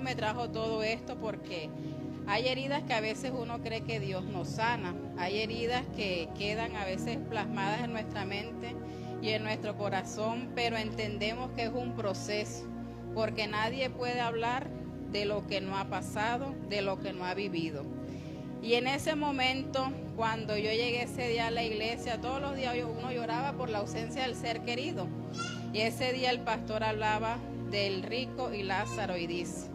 me trajo todo esto porque hay heridas que a veces uno cree que Dios nos sana. Hay heridas que quedan a veces plasmadas en nuestra mente y en nuestro corazón, pero entendemos que es un proceso, porque nadie puede hablar de lo que no ha pasado, de lo que no ha vivido. Y en ese momento, cuando yo llegué ese día a la iglesia, todos los días uno lloraba por la ausencia del ser querido. Y ese día el pastor hablaba del rico y Lázaro y dice: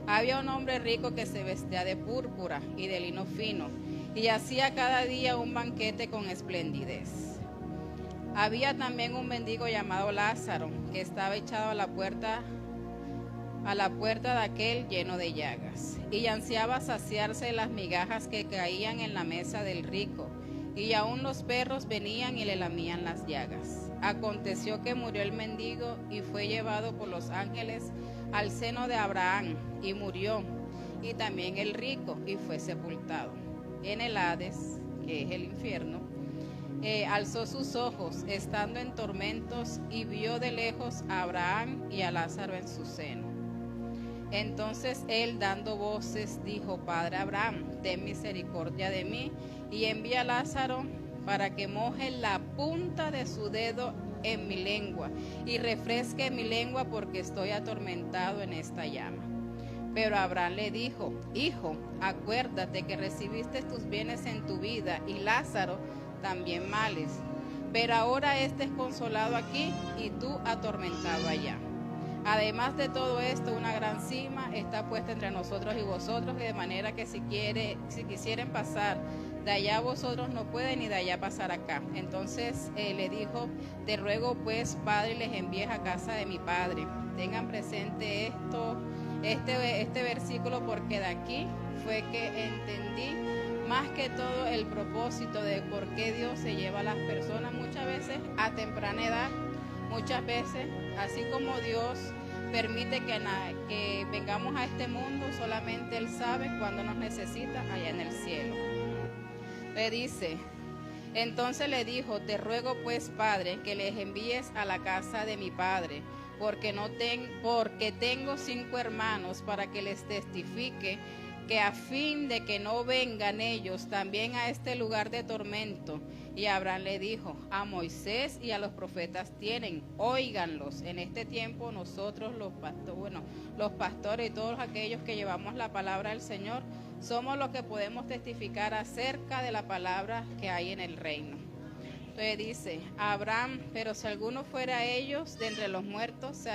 había un hombre rico que se vestía de púrpura y de lino fino y hacía cada día un banquete con esplendidez. Había también un mendigo llamado Lázaro que estaba echado a la puerta de aquel lleno de llagas, y ansiaba saciarse de las migajas que caían en la mesa del rico, y aún los perros venían y le lamían las llagas. Aconteció que murió el mendigo y fue llevado por los ángeles al seno de Abraham, y murió, y también el rico, y fue sepultado. En el Hades, que es el infierno, alzó sus ojos, estando en tormentos, y vio de lejos a Abraham y a Lázaro en su seno. Entonces él, dando voces, dijo: Padre Abraham, ten misericordia de mí, y envía a Lázaro para que moje la punta de su dedo en mi lengua y refresque mi lengua, porque estoy atormentado en esta llama. Pero Abraham le dijo: Hijo, acuérdate que recibiste tus bienes en tu vida, y Lázaro también males, pero ahora este es consolado aquí y tú atormentado allá. Además de todo esto, una gran cima está puesta entre nosotros y vosotros, de manera que si quisieren pasar de allá vosotros no pueden, y de allá pasar acá. Entonces le dijo: te ruego pues, Padre, les envíes a casa de mi padre. Tengan presente este versículo, porque de aquí fue que entendí más que todo el propósito de por qué Dios se lleva a las personas muchas veces a temprana edad. Muchas veces, así como Dios permite que vengamos a este mundo, solamente Él sabe cuándo nos necesita allá en el cielo. Le dice: entonces le dijo: te ruego pues, Padre, que les envíes a la casa de mi padre, porque tengo 5 hermanos, para que les testifique, que a fin de que no vengan ellos también a este lugar de tormento. Y Abraham le dijo: a Moisés y a los profetas tienen, óiganlos. En este tiempo nosotros los pastores y todos aquellos que llevamos la palabra del Señor, somos los que podemos testificar acerca de la palabra que hay en el reino. Entonces dice Abraham: pero si alguno fuera a ellos de entre los muertos,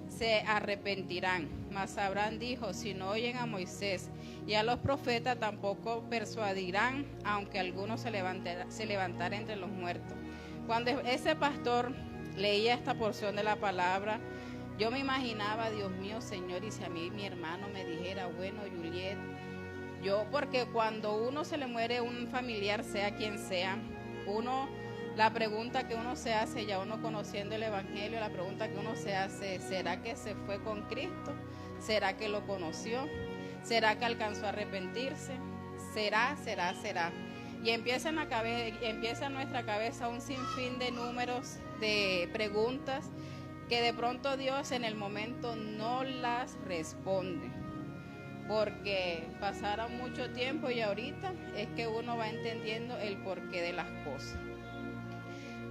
se arrepentirán. Mas Abraham dijo: si no oyen a Moisés y a los profetas, tampoco persuadirán, aunque alguno se levantara entre los muertos. Cuando ese pastor leía esta porción de la palabra, yo me imaginaba: Dios mío, Señor, y si a mí mi hermano me dijera: bueno, Juliet, porque cuando uno se le muere un familiar, sea quien sea, la pregunta que uno se hace, ya uno conociendo el Evangelio, la pregunta que uno se hace: ¿será que se fue con Cristo? ¿Será que lo conoció? ¿Será que alcanzó a arrepentirse? ¿Será? Y empieza en nuestra cabeza un sinfín de números, de preguntas, que de pronto Dios en el momento no las responde, porque pasaron mucho tiempo y ahorita es que uno va entendiendo el porqué de las cosas.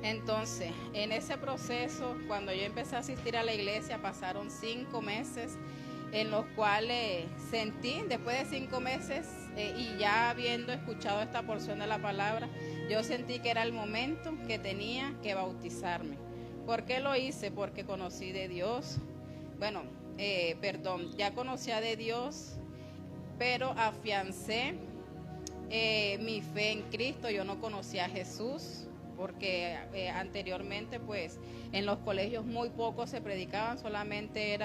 Entonces, en ese proceso, cuando yo empecé a asistir a la iglesia, pasaron 5 meses en los cuales sentí, después de 5 meses y ya habiendo escuchado esta porción de la palabra, yo sentí que era el momento que tenía que bautizarme. ¿Por qué lo hice? Porque conocí de Dios. Ya conocía de Dios, pero afiancé mi fe en Cristo. Yo no conocía a Jesús, porque anteriormente pues en los colegios muy pocos se predicaban, solamente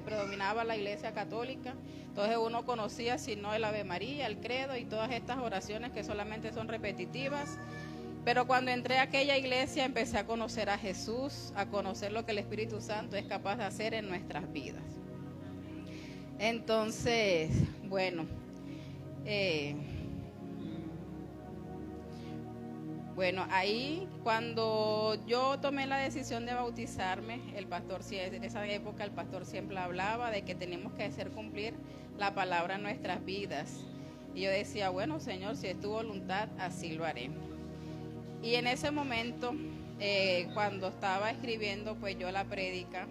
predominaba la iglesia católica. Entonces uno conocía, si no, el Ave María, el credo y todas estas oraciones que solamente son repetitivas. Pero cuando entré a aquella iglesia empecé a conocer a Jesús, a conocer lo que el Espíritu Santo es capaz de hacer en nuestras vidas. Entonces, Bueno, ahí cuando yo tomé la decisión de bautizarme, el pastor, en esa época el pastor siempre hablaba de que tenemos que hacer cumplir la palabra en nuestras vidas. Y yo decía, bueno, Señor, si es tu voluntad, así lo haré. Y en ese momento, cuando estaba escribiendo pues yo la prédica,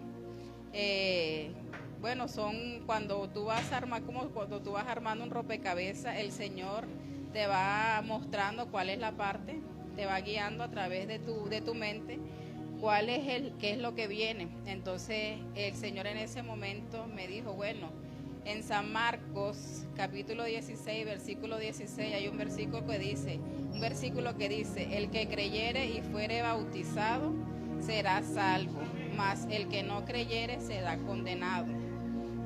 bueno, son cuando tú vas a armar, como cuando tú vas armando un rompecabezas, el Señor te va mostrando cuál es la parte, te va guiando a través de tu mente, qué es lo que viene. Entonces el Señor en ese momento me dijo, bueno, en San Marcos capítulo 16, versículo 16, hay un versículo que dice, el que creyere y fuere bautizado será salvo, mas el que no creyere será condenado.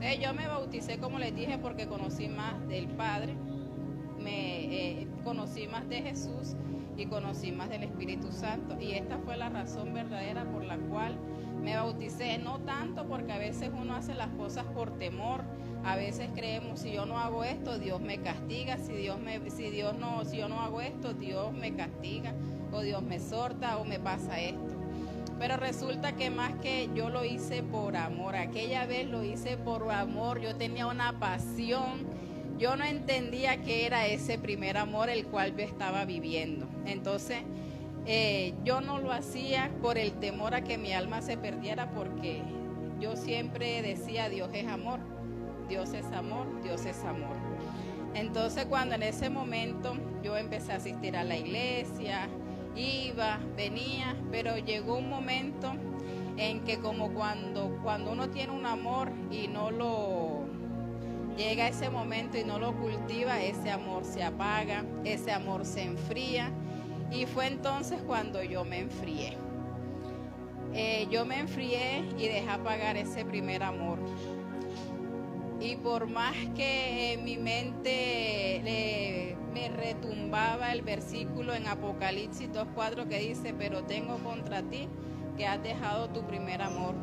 Entonces yo me bauticé, como les dije, porque conocí más del Padre, conocí más de Jesús y conocí más del Espíritu Santo, y esta fue la razón verdadera por la cual me bauticé. No tanto porque a veces uno hace las cosas por temor, a veces creemos, si yo no hago esto, Dios me castiga, si yo no hago esto, Dios me castiga, o Dios me exhorta, o me pasa esto. Pero resulta que más que yo lo hice por amor, aquella vez lo hice por amor, yo tenía una pasión, yo no entendía qué era ese primer amor el cual yo estaba viviendo. Entonces, yo no lo hacía por el temor a que mi alma se perdiera, porque yo siempre decía, Dios es amor, Dios es amor, Dios es amor. Entonces, cuando en ese momento yo empecé a asistir a la iglesia, iba, venía, pero llegó un momento en que como cuando uno tiene un amor y llega ese momento y no lo cultiva, ese amor se apaga, ese amor se enfría, y fue entonces cuando yo me enfrié. Yo me enfrié y dejé apagar ese primer amor. Y por más que en mi mente me retumbaba el versículo en Apocalipsis 2:4 que dice, pero tengo contra ti que has dejado tu primer amor.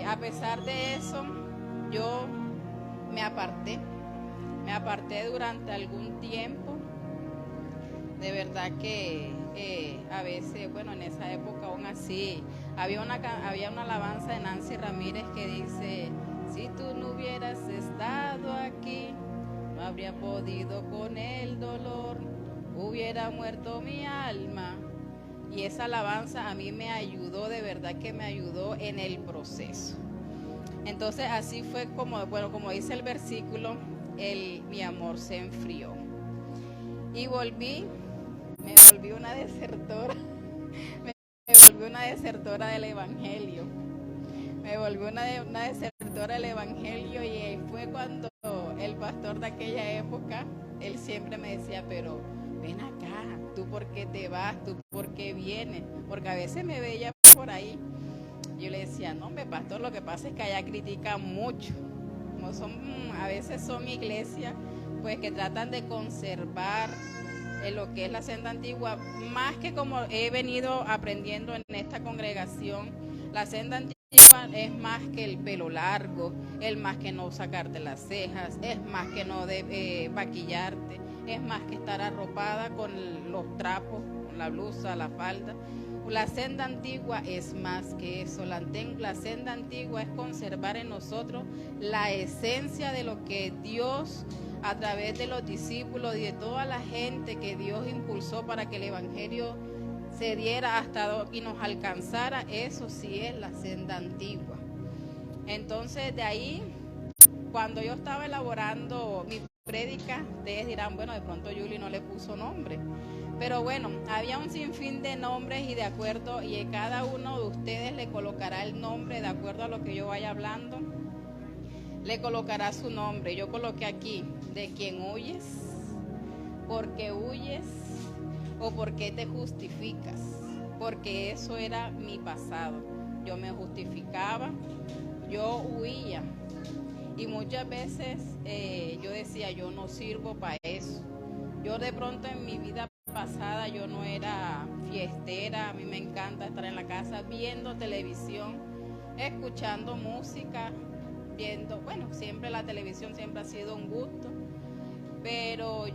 A pesar de eso, yo me aparté durante algún tiempo. De verdad que a veces, bueno, en esa época aún así, había una alabanza de Nancy Ramírez que dice, si tú no hubieras estado aquí, no habría podido con el dolor, hubiera muerto mi alma. Y esa alabanza a mí me ayudó, de verdad que me ayudó en el proceso. Entonces así fue como dice el versículo, mi amor se enfrió. Y me volví una desertora, me volví una desertora del Evangelio. Me volví una desertora del Evangelio, y ahí fue cuando el pastor de aquella época, él siempre me decía, pero ven acá, ¿tú por qué te vas? ¿Tú por qué vienes? Porque a veces me veía por ahí. Yo le decía, no, pastor, lo que pasa es que allá critican mucho. A veces son iglesias pues que tratan de conservar lo que es la senda antigua, más que como he venido aprendiendo en esta congregación. La senda antigua es más que el pelo largo, es más que no sacarte las cejas, es más que no maquillarte, es más que estar arropada con los trapos, con la blusa, la falda. La senda antigua es más que eso. La senda antigua es conservar en nosotros la esencia de lo que Dios, a través de los discípulos y de toda la gente que Dios impulsó para que el Evangelio se diera y nos alcanzara. Eso sí es la senda antigua. Entonces, de ahí, cuando yo estaba elaborando mi prédica, ustedes dirán, bueno, de pronto Yuli no le puso nombre. Pero bueno, había un sinfín de nombres, y cada uno de ustedes le colocará el nombre de acuerdo a lo que yo vaya hablando. Le colocará su nombre. Yo coloqué aquí, ¿de quién huyes? ¿Por qué huyes? ¿O por qué te justificas? Porque eso era mi pasado. Yo me justificaba, yo huía. Y muchas veces yo decía, yo no sirvo para eso. Yo de pronto en mi vida pasada yo no era fiestera, a mí me encanta estar en la casa viendo televisión, escuchando música, siempre la televisión siempre ha sido un gusto, pero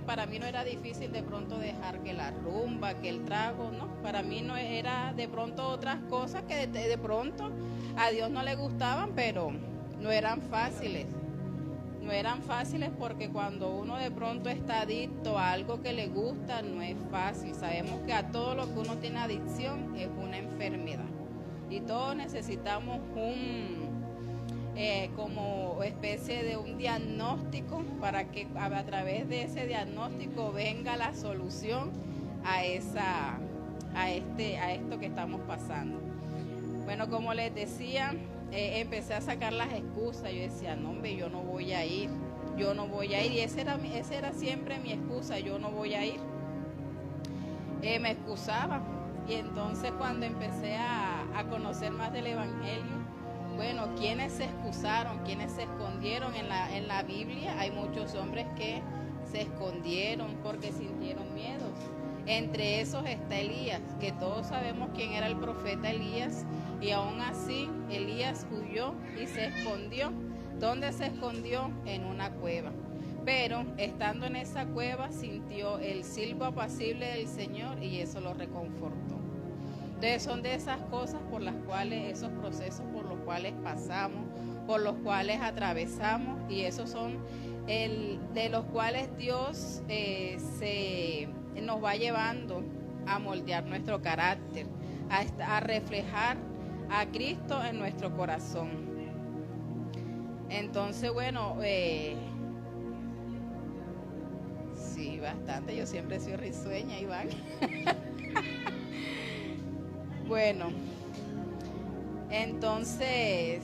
para mí no era difícil de pronto dejar que la rumba, que el trago, no, para mí no era de pronto otras cosas que de pronto a Dios no le gustaban, pero no eran fáciles. No eran fáciles porque cuando uno de pronto está adicto a algo que le gusta, no es fácil. Sabemos que a todo lo que uno tiene adicción es una enfermedad. Y todos necesitamos como especie de un diagnóstico para que a través de ese diagnóstico venga la solución a esto que estamos pasando. Bueno, como les decía, empecé a sacar las excusas. Yo decía, no hombre, yo no voy a ir, y esa era siempre mi excusa, yo no voy a ir. Me excusaba, y entonces cuando empecé a conocer más del Evangelio, bueno, ¿quiénes se excusaron? ¿Quiénes se escondieron? En la Biblia hay muchos hombres que se escondieron porque sintieron miedos. Entre esos está Elías, que todos sabemos quién era el profeta Elías, y aún así Elías huyó y se escondió. ¿Dónde se escondió? En una cueva. Pero estando en esa cueva sintió el silbo apacible del Señor y eso lo reconfortó. Entonces son de esas cosas por las cuales, esos procesos por los cuales pasamos, por los cuales atravesamos, y esos son de los cuales Dios nos va llevando a moldear nuestro carácter, a reflejar a Cristo en nuestro corazón. Entonces, bueno, sí, bastante. Yo siempre he sido risueña, Iván. Bueno, entonces,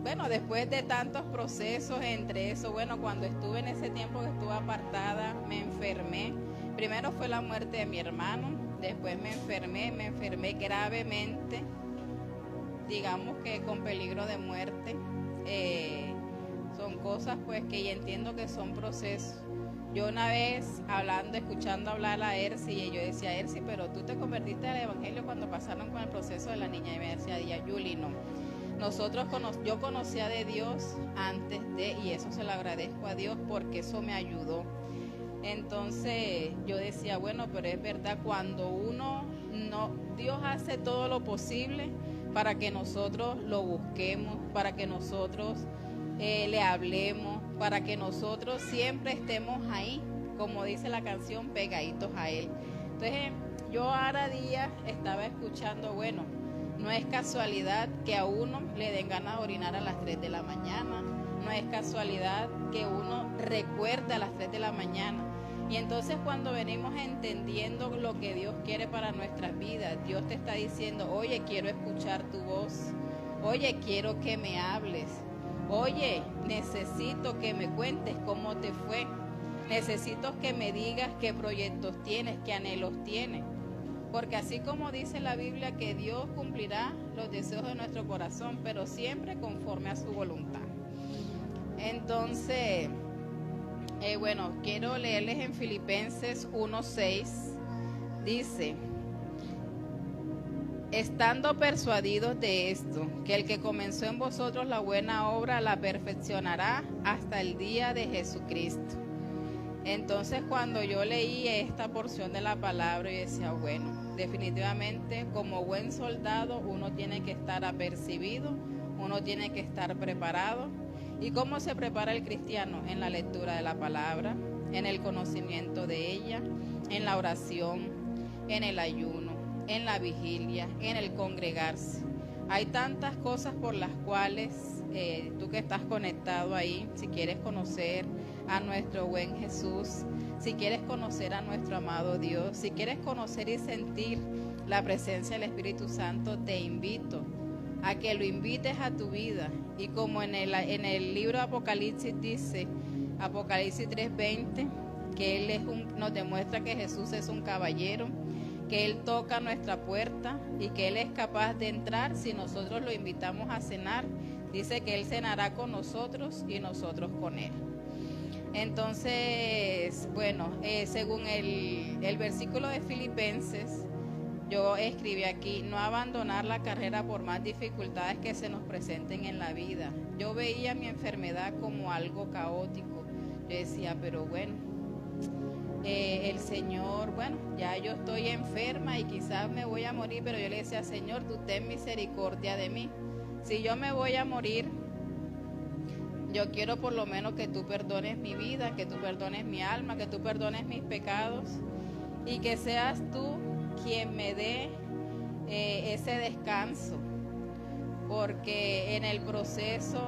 bueno, después de tantos procesos, entre eso, bueno, cuando estuve en ese tiempo que estuve apartada, me enfermé. Primero fue la muerte de mi hermano, después me enfermé gravemente, digamos que con peligro de muerte. Son cosas pues que ya entiendo que son procesos. Yo una vez escuchando hablar a Ersi, y yo decía, Ersi, pero tú te convertiste al Evangelio cuando pasaron con el proceso de la niña, y me decía, Yuli, no. Yo conocía de Dios antes y eso se lo agradezco a Dios porque eso me ayudó. Entonces yo decía, bueno, pero es verdad, cuando Dios hace todo lo posible para que nosotros lo busquemos, para que nosotros le hablemos, para que nosotros siempre estemos ahí, como dice la canción, pegaditos a Él. Entonces yo ahora día estaba escuchando, bueno, no es casualidad que a uno le den ganas de orinar a las 3 de la mañana, no es casualidad que uno recuerde a las 3 de la mañana. Y entonces cuando venimos entendiendo lo que Dios quiere para nuestras vidas, Dios te está diciendo, oye, quiero escuchar tu voz, oye, quiero que me hables, oye, necesito que me cuentes cómo te fue, necesito que me digas qué proyectos tienes, qué anhelos tienes. Porque así como dice la Biblia que Dios cumplirá los deseos de nuestro corazón, pero siempre conforme a su voluntad. Entonces, bueno, quiero leerles en Filipenses 1:6. Dice, estando persuadidos de esto, que el que comenzó en vosotros la buena obra la perfeccionará hasta el día de Jesucristo. Entonces cuando yo leí esta porción de la palabra, yo decía, bueno, definitivamente como buen soldado uno tiene que estar apercibido, uno tiene que estar preparado. ¿Y cómo se prepara el cristiano? En la lectura de la palabra, en el conocimiento de ella, en la oración, en el ayuno, en la vigilia, en el congregarse. Hay tantas cosas por las cuales tú que estás conectado ahí, si quieres conocer a nuestro buen Jesús, si quieres conocer a nuestro amado Dios, si quieres conocer y sentir la presencia del Espíritu Santo, te invito a que lo invites a tu vida. Y como en el libro de Apocalipsis dice, Apocalipsis 3:20, que nos demuestra que Jesús es un caballero, que Él toca nuestra puerta y que Él es capaz de entrar si nosotros lo invitamos a cenar. Dice que Él cenará con nosotros y nosotros con Él. Entonces, bueno, según el versículo de Filipenses, yo escribí aquí, no abandonar la carrera por más dificultades que se nos presenten en la vida. Yo veía mi enfermedad como algo caótico. Yo decía, pero bueno, el Señor, bueno, ya yo estoy enferma y quizás me voy a morir, pero yo le decía, Señor, tú ten misericordia de mí. Si yo me voy a morir, yo quiero por lo menos que tú perdones mi vida, que tú perdones mi alma, que tú perdones mis pecados y que seas tú quien me dé ese descanso. Porque en el proceso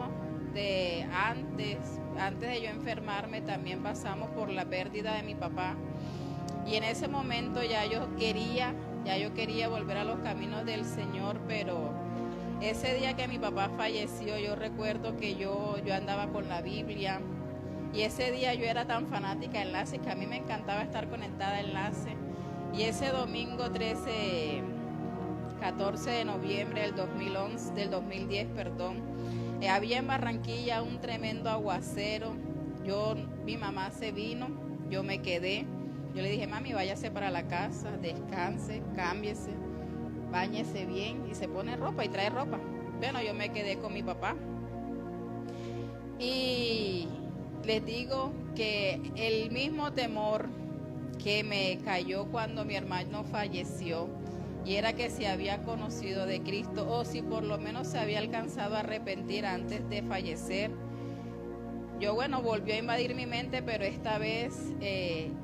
de antes de yo enfermarme, también pasamos por la pérdida de mi papá. Y en ese momento ya yo quería volver a los caminos del Señor, pero ese día que mi papá falleció, yo recuerdo que yo andaba con la Biblia, y ese día yo era tan fanática de Enlace que a mí me encantaba estar conectada a Enlace. Y ese domingo 14 de noviembre del 2010, había en Barranquilla un tremendo aguacero. Mi mamá se vino, yo me quedé. Yo le dije, mami, váyase para la casa, descanse, cámbiese, báñese bien y se pone ropa y trae ropa. Bueno, yo me quedé con mi papá. Y les digo que el mismo temor que me cayó cuando mi hermano falleció, y era que se había conocido de Cristo, o si por lo menos se había alcanzado a arrepentir antes de fallecer, volvió a invadir mi mente, pero esta vez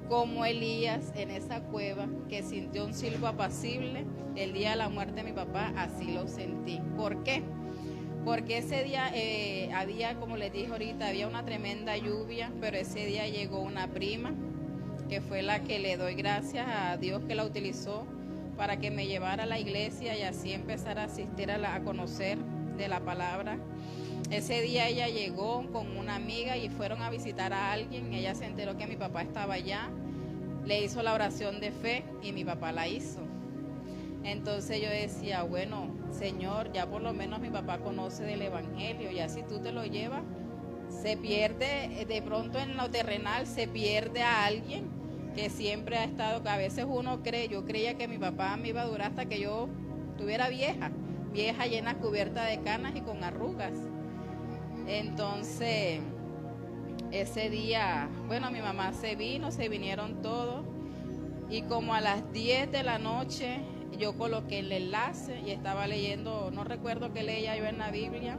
como Elías en esa cueva que sintió un silbo apacible el día de la muerte de mi papá, así lo sentí. ¿Por qué? Porque ese día había, como les dije ahorita, había una tremenda lluvia, pero ese día llegó una prima, que fue la que le doy gracias a Dios que la utilizó para que me llevara a la iglesia y así empezar a asistir a conocer de la palabra. Ese día ella llegó con una amiga y fueron a visitar a alguien. Ella se enteró que mi papá estaba allá, le hizo la oración de fe y mi papá la hizo. Entonces yo decía, bueno, Señor, ya por lo menos mi papá conoce del evangelio, ya si tú te lo llevas, se pierde, de pronto en lo terrenal se pierde a alguien que siempre ha estado, que a veces uno cree, yo creía que mi papá me iba a durar hasta que yo estuviera vieja, llena, cubierta de canas y con arrugas. Entonces, ese día, mi mamá se vinieron todos, y como a las 10 de la noche yo coloqué el enlace y estaba leyendo, no recuerdo qué leía yo en la Biblia,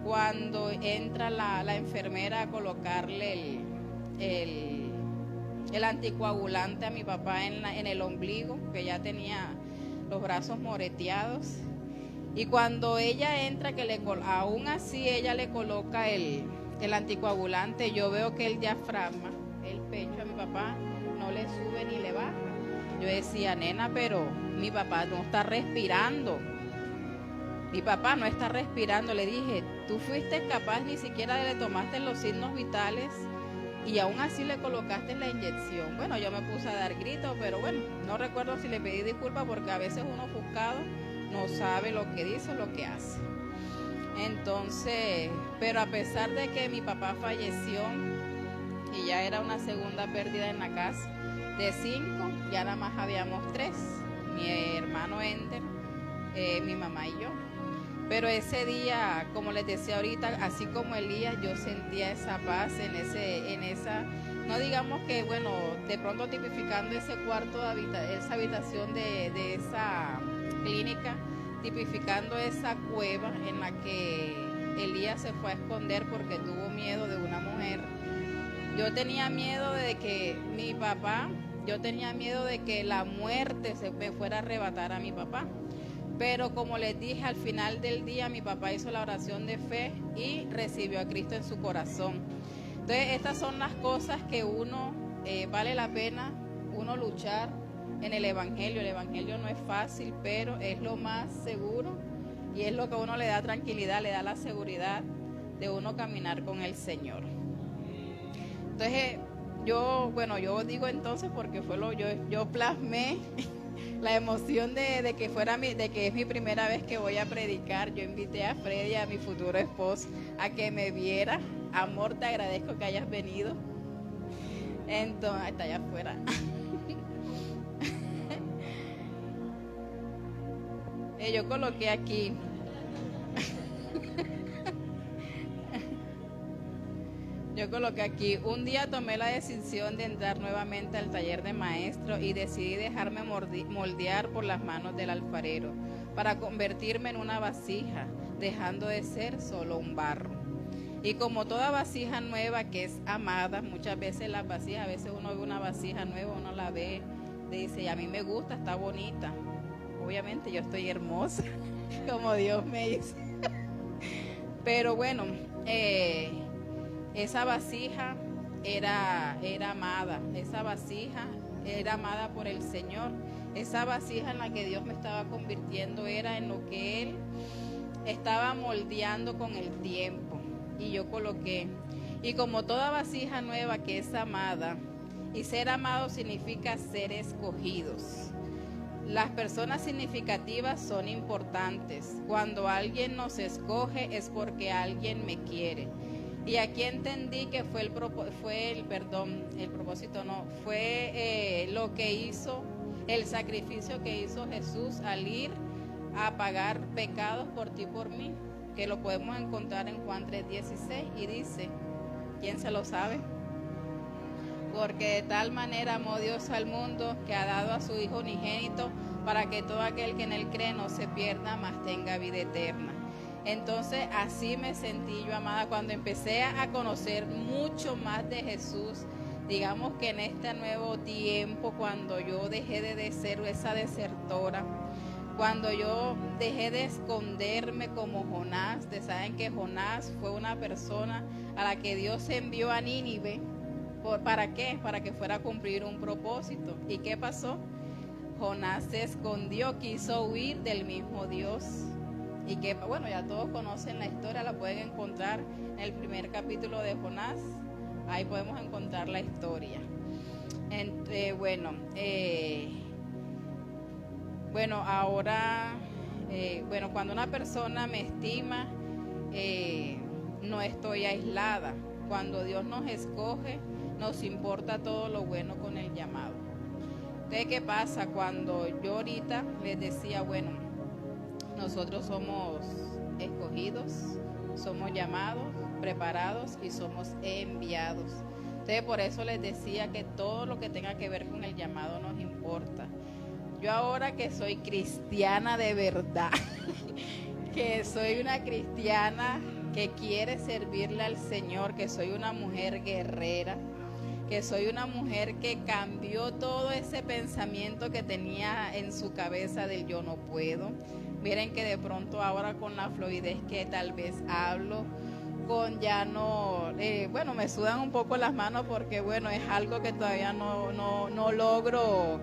cuando entra la enfermera a colocarle el anticoagulante a mi papá en el ombligo, que ya tenía los brazos moreteados. Y cuando ella entra, aún así ella le coloca el anticoagulante, yo veo que el diafragma, el pecho a mi papá, no le sube ni le baja. Yo decía, nena, pero mi papá no está respirando. Mi papá no está respirando. Le dije, tú fuiste capaz, ni siquiera le tomaste los signos vitales y aún así le colocaste la inyección. Bueno, yo me puse a dar gritos, pero no recuerdo si le pedí disculpas, porque a veces uno ofuscado no sabe lo que dice o lo que hace. Entonces, pero a pesar de que mi papá falleció y ya era una segunda pérdida en la casa, de 5, ya nada más habíamos 3, mi hermano Ender, mi mamá y yo. Pero ese día, como les decía ahorita, así como Elías, yo sentía esa paz en esa, no digamos que, de pronto tipificando ese cuarto esa habitación de esa clínica, tipificando esa cueva en la que Elías se fue a esconder porque tuvo miedo de una mujer. Yo tenía miedo de que la muerte se me fuera a arrebatar a mi papá. Pero como les dije, al final del día mi papá hizo la oración de fe y recibió a Cristo en su corazón. Entonces estas son las cosas que uno vale la pena uno luchar en el evangelio. El evangelio no es fácil, pero es lo más seguro y es lo que a uno le da tranquilidad, le da la seguridad de uno caminar con el Señor. Entonces yo digo entonces porque yo plasmé la emoción de que es mi primera vez que voy a predicar. Yo invité a Freddy, a mi futuro esposo, a que me viera. Amor, te agradezco que hayas venido. Entonces, está allá afuera. Yo coloqué aquí. Yo coloqué aquí, un día tomé la decisión de entrar nuevamente al taller de maestro y decidí dejarme moldear por las manos del alfarero para convertirme en una vasija, dejando de ser solo un barro. Y como toda vasija nueva que es amada, muchas veces las vasijas, a veces uno ve una vasija nueva, uno la ve, dice, a mí me gusta, está bonita. Obviamente yo estoy hermosa, como Dios me hizo. Pero bueno, esa vasija era amada, esa vasija era amada por el Señor. Esa vasija en la que Dios me estaba convirtiendo era en lo que Él estaba moldeando con el tiempo. Y yo coloqué, y como toda vasija nueva que es amada, y ser amado significa ser escogidos. Las personas significativas son importantes. Cuando alguien nos escoge es porque alguien me quiere. Y aquí entendí que fue lo que hizo, el sacrificio que hizo Jesús al ir a pagar pecados por ti y por mí, que lo podemos encontrar en Juan 3:16 y dice, ¿quién se lo sabe? Porque de tal manera amó Dios al mundo que ha dado a su Hijo unigénito para que todo aquel que en Él cree no se pierda, mas tenga vida eterna. Entonces así me sentí yo amada cuando empecé a conocer mucho más de Jesús. Digamos que en este nuevo tiempo, cuando yo dejé de ser esa desertora, cuando yo dejé de esconderme como Jonás, saben que Jonás fue una persona a la que Dios envió a Nínive. ¿Para qué? Para que fuera a cumplir un propósito. ¿Y qué pasó? Jonás se escondió, quiso huir del mismo Dios. Y que, bueno, ya todos conocen la historia, la pueden encontrar en el primer capítulo de Jonás. Ahí podemos encontrar la historia. Cuando una persona me estima, no estoy aislada. Cuando Dios nos escoge, nos importa todo lo bueno con el llamado. Entonces, ¿qué pasa? Cuando yo ahorita les decía, bueno, nosotros somos escogidos, somos llamados, preparados y somos enviados. Entonces, por eso les decía que todo lo que tenga que ver con el llamado nos importa. Yo ahora que soy cristiana de verdad, que soy una cristiana que quiere servirle al Señor, que soy una mujer guerrera, que soy una mujer que cambió todo ese pensamiento que tenía en su cabeza del yo no puedo. Miren que de pronto ahora con la fluidez que tal vez hablo, me sudan un poco las manos porque bueno, es algo que todavía no logro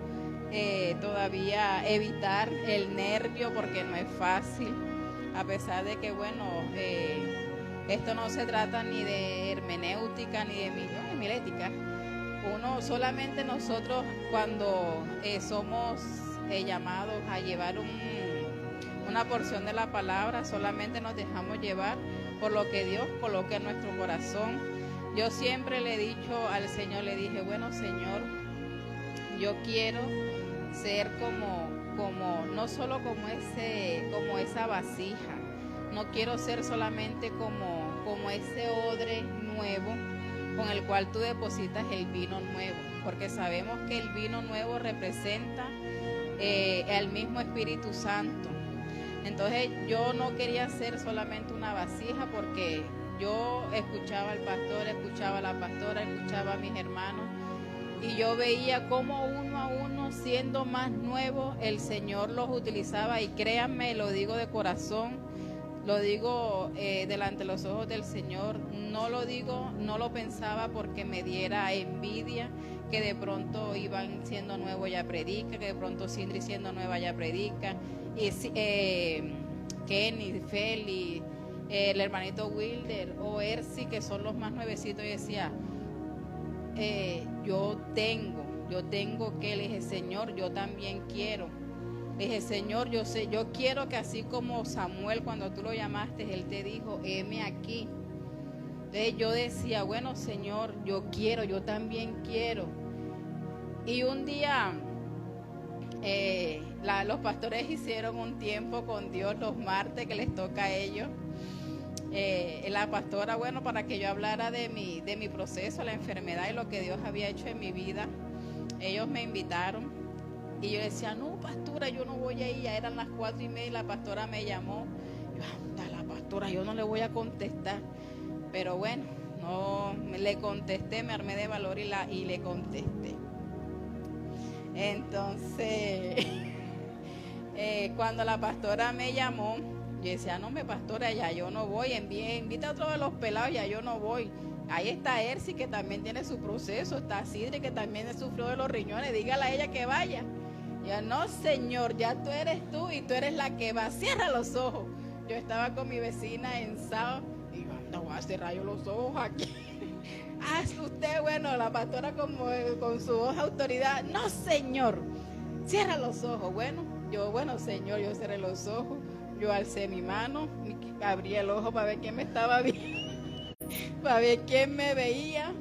todavía evitar el nervio porque no es fácil, a pesar de que esto no se trata ni de hermenéutica ni de milética. Solamente nosotros cuando somos llamados a llevar una porción de la palabra, solamente nos dejamos llevar por lo que Dios coloque en nuestro corazón. Yo siempre le he dicho al Señor, le dije, bueno Señor, yo quiero ser no solo como esa vasija, no quiero ser solamente como ese odre nuevo con el cual tú depositas el vino nuevo, porque sabemos que el vino nuevo representa al mismo Espíritu Santo. Entonces yo no quería ser solamente una vasija, porque yo escuchaba al pastor, escuchaba a la pastora, escuchaba a mis hermanos, y yo veía cómo uno a uno, siendo más nuevo, el Señor los utilizaba. Y créanme, lo digo de corazón, lo digo delante de los ojos del Señor, no lo pensaba porque me diera envidia, que de pronto Iván siendo nuevo ya predica, que de pronto Sindri siendo nueva ya predica, y Kenny, Feli, el hermanito Wilder o Ersi, que son los más nuevecitos. Y decía, yo tengo que, le dije, Señor, yo también quiero. Le dije, Señor, yo quiero que así como Samuel, cuando tú lo llamaste, él te dijo, heme aquí. Entonces yo decía, bueno, Señor, yo también quiero. Y un día los pastores hicieron un tiempo con Dios los martes, que les toca a ellos. la pastora, bueno, para que yo hablara de mi proceso, la enfermedad y lo que Dios había hecho en mi vida. Ellos me invitaron y yo decía, no, pastora, yo no voy a ir. Ya eran las 4:30 y la pastora me llamó. Yo, anda, la pastora, yo no le voy a contestar. Pero bueno, no le contesté, me armé de valor y le contesté. Entonces, cuando la pastora me llamó, yo decía, no, pastora, ya yo no voy, invita a otro de los pelados, ya yo no voy. Ahí está Ersi, que también tiene su proceso, está Sidre, que también sufrió de los riñones, dígale a ella que vaya. Yo, no, Señor, ya tú eres tú y tú eres la que va, cierra los ojos. Yo estaba con mi vecina en sábado, y digo, no voy a cerrar yo los ojos aquí. Usted, bueno, la pastora como con su voz de autoridad, no, Señor, cierra los ojos. Bueno, Señor, yo cerré los ojos, yo alcé mi mano, abrí el ojo para ver quién me estaba viendo, para ver quién me veía.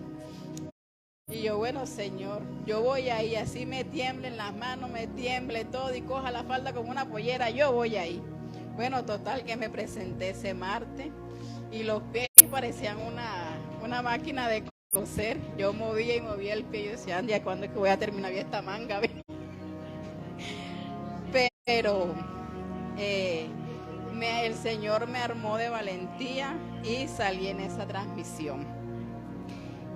Y yo, bueno, Señor, yo voy ahí, así me tiemblen las manos, me tiemble todo y coja la falda como una pollera, yo voy ahí. Bueno, total que me presenté ese martes y los pies parecían una máquina de coser. Yo movía y movía el pie y yo decía, Andia, ¿cuándo es que voy a terminar bien esta manga? Pero el Señor me armó de valentía y salí en esa transmisión.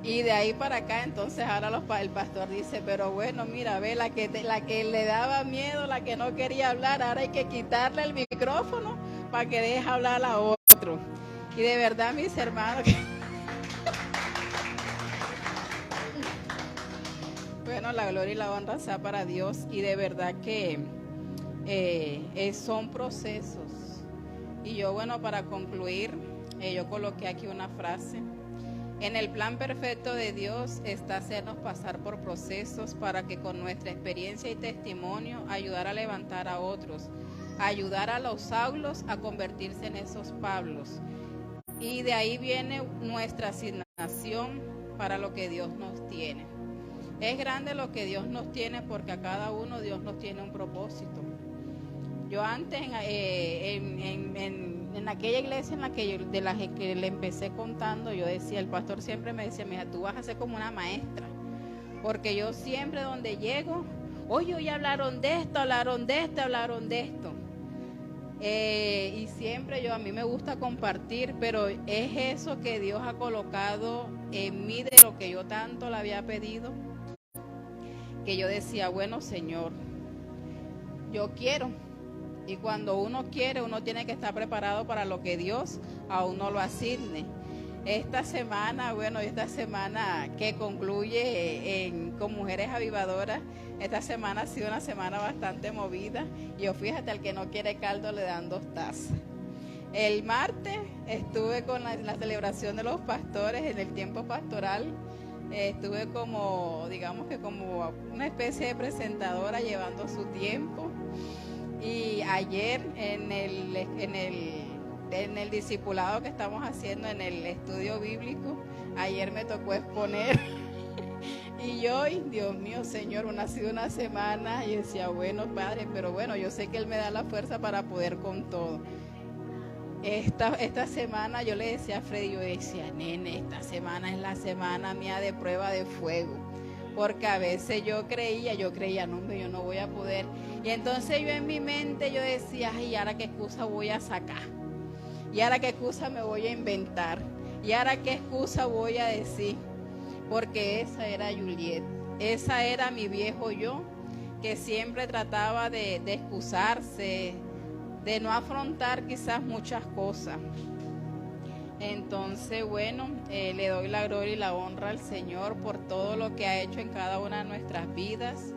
Y de ahí para acá, entonces ahora el pastor dice, pero bueno, mira, ve, la que le daba miedo, la que no quería hablar, ahora hay que quitarle el micrófono para que deje hablar a otro. Y de verdad, mis hermanos, bueno, la gloria y la honra sea para Dios. Y de verdad que son procesos. Y yo, bueno, para concluir, yo coloqué aquí una frase. En el plan perfecto de Dios está hacernos pasar por procesos para que con nuestra experiencia y testimonio ayudar a levantar a otros, ayudar a los Saulos a convertirse en esos Pablos. Y de ahí viene nuestra asignación para lo que Dios nos tiene. Es grande lo que Dios nos tiene porque a cada uno Dios nos tiene un propósito. Yo antes en aquella iglesia de la que le empecé contando, yo decía, el pastor siempre me decía, mira, tú vas a ser como una maestra, porque yo siempre donde llego, oye, hoy hablaron de esto. Y siempre a mí me gusta compartir, pero es eso que Dios ha colocado en mí de lo que yo tanto le había pedido, que yo decía, bueno, Señor, yo quiero. Y cuando uno quiere, uno tiene que estar preparado para lo que Dios a uno lo asigne. Esta semana que concluye con Mujeres Avivadoras, esta semana ha sido una semana bastante movida. Y yo, fíjate, al que no quiere caldo le dan 2 tazas. El martes estuve con la celebración de los pastores en el tiempo pastoral. Estuve como una especie de presentadora llevando su tiempo. Y ayer en el discipulado que estamos haciendo en el estudio bíblico, ayer me tocó exponer. Y hoy, Dios mío, Señor, ha sido una semana. Y decía, bueno, Padre, pero bueno, yo sé que Él me da la fuerza para poder con todo. Esta semana yo le decía a Freddy, yo decía, nene, esta semana es la semana mía de prueba de fuego. Porque a veces yo creía, no, hombre, yo no voy a poder. Y entonces yo en mi mente yo decía, ay, ¿y ahora qué excusa voy a sacar? ¿Y ahora qué excusa me voy a inventar? ¿Y ahora qué excusa voy a decir? Porque esa era Juliet, esa era mi viejo yo, que siempre trataba de excusarse, de no afrontar quizás muchas cosas. Entonces, bueno, le doy la gloria y la honra al Señor por todo lo que ha hecho en cada una de nuestras vidas.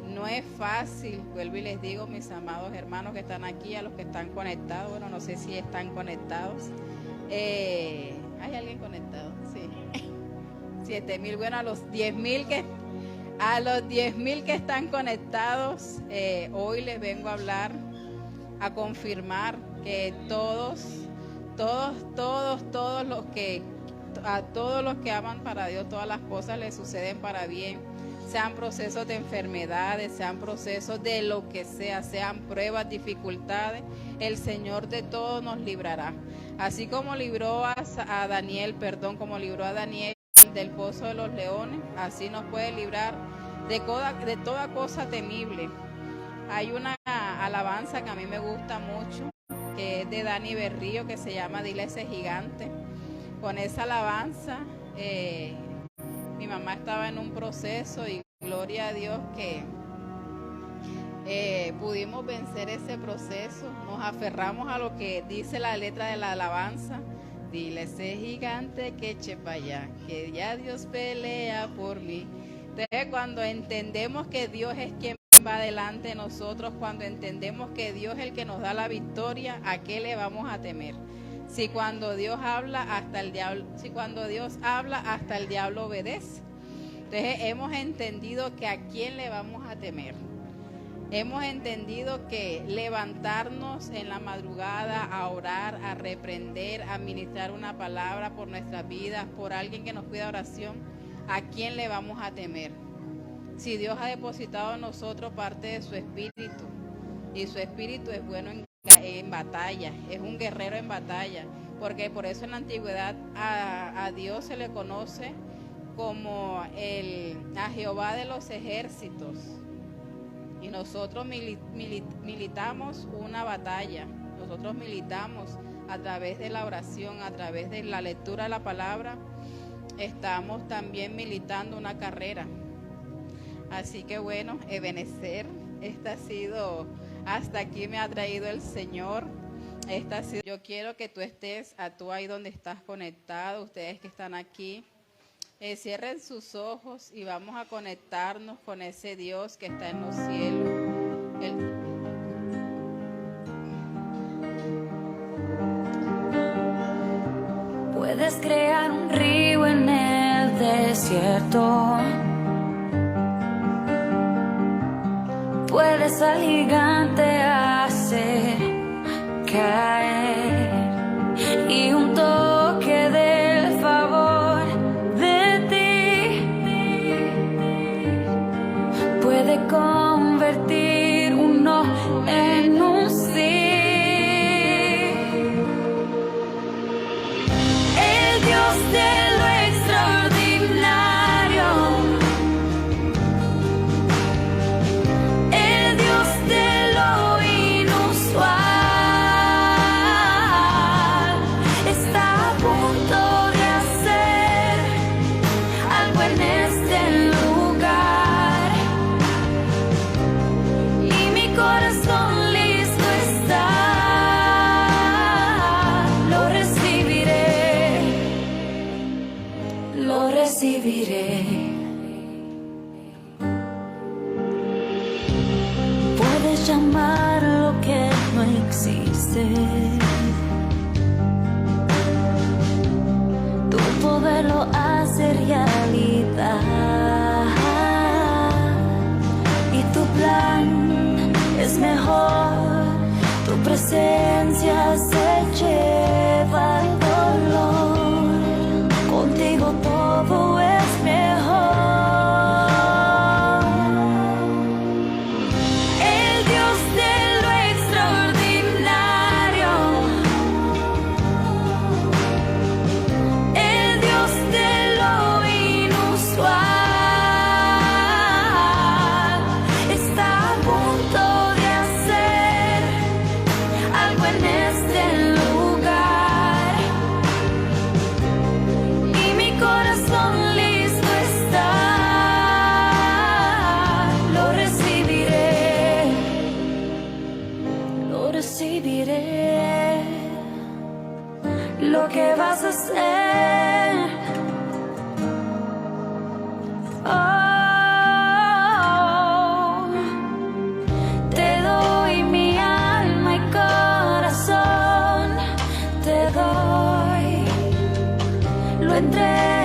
No es fácil, vuelvo y les digo, mis amados hermanos que están aquí, a los que están conectados, bueno, no sé si están conectados. ¿Hay alguien conectado? Sí. 7,000, bueno, a los 10,000 que están conectados, hoy les vengo a hablar, a confirmar que todos los que aman para Dios, todas las cosas les suceden para bien. sean procesos de enfermedades, sean procesos de lo que sea, sean pruebas, dificultades, el Señor de todo nos librará. Así como libró a Daniel del pozo de los leones, así nos puede librar de toda cosa temible. Hay una alabanza que a mí me gusta mucho, que es de Dani Berrío, que se llama Dile a ese gigante. Con esa alabanza, mi mamá estaba en un proceso y gloria a Dios que pudimos vencer ese proceso. Nos aferramos a lo que dice la letra de la alabanza. Dile a ese gigante que eche para allá, que ya Dios pelea por mí. Entonces, cuando entendemos que Dios es quien va delante de nosotros, cuando entendemos que Dios es el que nos da la victoria, ¿a qué le vamos a temer? Si cuando Dios habla hasta el diablo obedece. Entonces hemos entendido que a quién le vamos a temer. Hemos entendido que levantarnos en la madrugada a orar, a reprender, a ministrar una palabra por nuestras vidas, por alguien que nos pida oración, ¿a quién le vamos a temer? Si Dios ha depositado en nosotros parte de su espíritu, y su espíritu es bueno en batalla, es un guerrero en batalla, porque por eso en la antigüedad a Dios se le conoce como a Jehová de los ejércitos. Y nosotros militamos una batalla, nosotros militamos a través de la oración, a través de la lectura de la palabra, estamos también militando una carrera. Así que bueno, Ebenezer, hasta aquí me ha traído el Señor. Yo quiero que tú estés, tú ahí donde estás conectado, ustedes que están aquí, cierren sus ojos y vamos a conectarnos con ese Dios que está en los cielos. Puedes crear un río en el desierto. Puedes al gigante hacer caer, y un toque del favor de ti puede convertir un no en un sí. El Dios de lo extraordinario, el Dios de lo inusual, está a punto de hacer algo en este lugar, y mi corazón listo está, lo recibiré, lo recibiré. Puedes llamar lo que no existe, tu poder lo hace realidad, y tu plan es mejor, tu presencia se lleva el dolor, contigo todo es mejor. El Dios de lo extraordinario, el Dios de lo inusual, está a punto de hacer algo en este lugar, y mi corazón listo está, lo recibiré, lo recibiré. Lo que vas a hacer, oh, te doy mi alma y corazón, te doy, lo entrego.